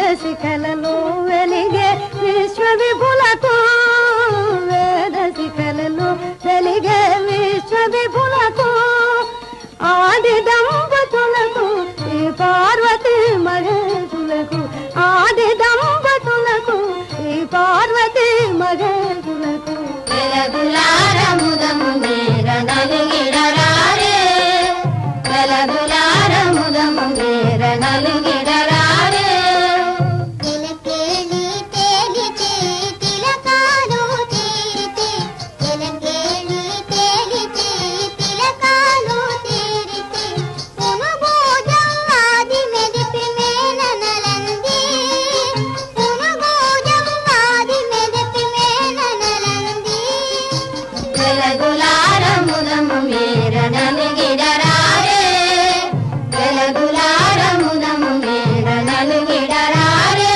వేదశిఖలలో వెలిగే విశ్వవిభులకు వేదశిఖలలో వెలిగే విశ్వవిభులకు ఆది దంపతులకు ఈ పార్వతీ మహేశులకు ఆది దంపతులకు ఈ పార్వతీ మహేశులకు వెలగులారముదము మేర నలుగిడరారే వెలగులారముదము మేర నలుగిడరారే తిలకేలి తేలితే తిలకాలు తీరితే తిలకేలి తేలితే తిలకాలు తీరితే పునుగోజంగాది మెదిపి మేననలంది పునుగోజంగాది మెదిపి మేననలంది వెలగులారముదము మేర నలుగిడరారే వెలగులారముదము మేర నలుగిడరారే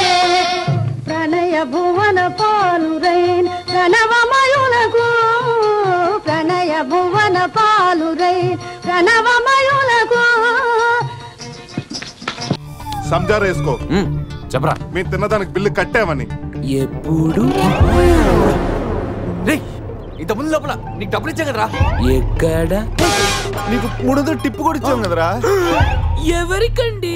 ప్రణయ భువన పాలురైన్ ప్రణవమయులకు ప్రణయ భువన పాలురైన్ ప్రణవమయులకు సంజారా వేసుకో చెప్పరా మేము తిన్నదానికి బిల్లు కట్టామని ఎప్పుడు ఇంత ముందు లోపల నీకు డబ్బులు ఇచ్చా కదరా ఎక్కడ నీకు 300 టిప్పు కూడా ఇచ్చాం కదరా ఎవరికండి